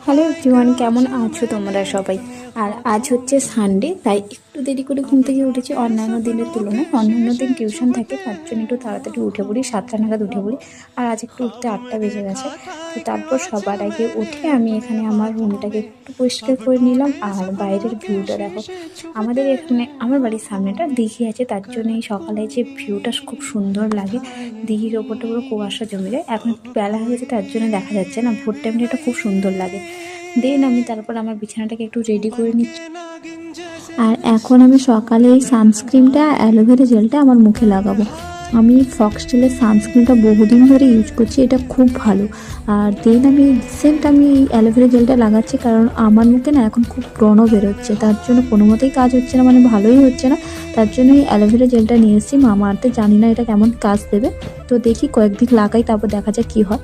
Hello everyone, কেমন আছো তোমরা সবাই? আর আজ হচ্ছে সানডে, তাই একটু দেরি করে ঘুম থেকে উঠেছি অন্যান্য দিনের তুলনায়। অন্যান্য দিন টিউশন থাকে, তার জন্য একটু তাড়াতাড়ি উঠে পড়ি, 7টা নাগাদ উঠে পড়ি। আর আজ একটু উঠতে 8টা বেজে গেছে। তো তারপর সবার আগে উঠে আমি এখানে আমার রুমটাকে একটু পরিষ্কার করে নিলাম। আর বাইরের ভিউটা দেখো, আমাদের এখানে আমার বাড়ির সামনেটা দিঘি আছে, তার জন্য এই সকালে যে ভিউটা খুব সুন্দর লাগে। দিঘির ওপরটা পুরো কুয়াশা জমে যায়। এখন একটু বেলা হয়ে গেছে, তার জন্য দেখা যাচ্ছে না। ভোর টাইমটা এটা খুব সুন্দর লাগে। দেন আমি তারপর আমার বিছানাটাকে একটু রেডি করে নিচ্ছি। আর এখন আমি সকালে এই সানস্ক্রিনটা অ্যালোভেরা জেলটা আমার মুখে লাগাবো। আমি ফক্সটেলের সানস্ক্রিনটা বহুদিন ধরে ইউজ করছি, এটা খুব ভালো। আর দেন আমি রিসেন্ট আমি এই অ্যালোভেরা জেলটা লাগাচ্ছি, কারণ আমার মুখে না এখন খুব ব্রণ বেরোচ্ছে, তার জন্য কোনো মতেই কাজ হচ্ছে না, মানে ভালোই হচ্ছে না। তার জন্য এই অ্যালোভেরা জেলটা নিয়ে এসেছি মামাআর্থে। জানি না এটা কেমন কাজ দেবে, তো দেখি কয়েকদিন লাগাই, তারপর দেখা যাক কী হয়।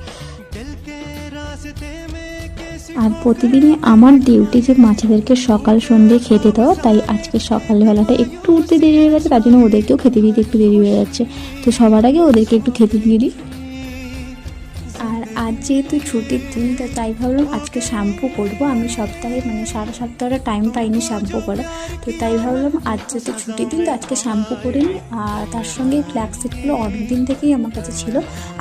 আর প্রতিদিনই আমার ডিউটি যে মাছেদেরকে সকাল সন্ধ্যে খেতে দেওয়া, তাই আজকে সকালবেলাটা একটু উঠতে দেরি হয়ে গেছে, তার জন্য ওদেরকেও খেতে দিতে একটু দেরি হয়ে যাচ্ছে। তো সবার আগে ওদেরকে একটু খেতে দিয়ে দিই। আর আজ যেহেতু ছুটির দিন, তাই ভাবলাম আজকে শ্যাম্পু করব। আমি সপ্তাহে মানে সারা সপ্তাহটা টাইম পাইনি শ্যাম্পু করা, তো তাই ভাবলাম আজ যেহেতু ছুটির দিন, তো আজকে শ্যাম্পু করে নিই। আর তার সঙ্গে ফ্ল্যাক্সিডগুলো অনেক দিন থেকেই আমার কাছে ছিল,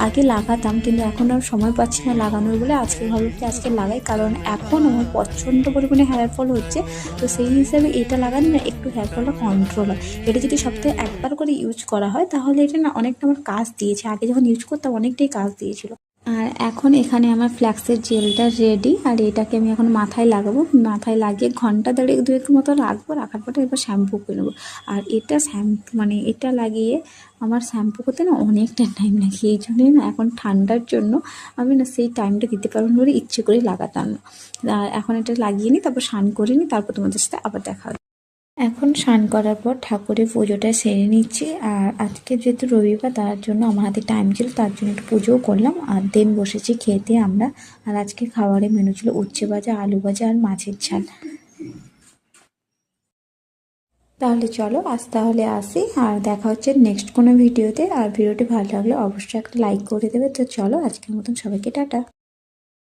আগে লাগাতাম, কিন্তু এখন আর সময় পাচ্ছি না লাগানোর বলে আজকে ভাবলাম কি আজকে লাগাই, কারণ এখন আমার প্রচণ্ড পরিমাণে হেয়ার ফল হচ্ছে। তো সেই হিসাবে এটা লাগালে না একটু হেয়ার ফলটা কন্ট্রোল হয়। এটা যদি সপ্তাহে একবার করে ইউজ করা হয়, তাহলে এটা না অনেকটা আমার কাজ দিয়েছে। আগে যখন ইউজ করতাম অনেকটাই কাজ দিয়েছিল। আর এখন এখানে আমার ফ্ল্যাক্সের জেলটা রেডি, আর এটাকে আমি এখন মাথায় লাগাবো। মাথায় লাগিয়ে ঘন্টা দেড়েক দুয়েক মতো রাখবো, রাখার পরে এবার শ্যাম্পু করে নেবো। আর এটা শ্যাম্পু মানে এটা লাগিয়ে আমার শ্যাম্পু করতে না অনেকটা টাইম লাগে, এই জন্যই না এখন ঠান্ডার জন্য আমি না সেই টাইমটা দিতে পারবো না বলে ইচ্ছে করে লাগাতাম না। আর এখন এটা লাগিয়ে নিই, তারপর স্নান করে নিই, তারপর তোমাদের সাথে আবার দেখা হবে। এখন স্নান করার পর ঠাকুরের পুজোটা সেরে নিচ্ছি। আর আজকে যেহেতু রবিবার, তার জন্য আমার হাতে টাইম ছিল, তার জন্য একটু পুজোও করলাম। আর দেন বসেছি খেতে আমরা। আর আজকে খাবারের মেনু ছিল উচ্ছে ভাজা, আলু ভাজা আর মাছের ঝাল। তাহলে চলো আজ তাহলে আসি, আর দেখা হচ্ছে নেক্সট কোনো ভিডিওতে। আর ভিডিওটি ভালো লাগলে অবশ্যই একটা লাইক করে দেবে। তো চলো আজকের মতন সবাইকে টাটা।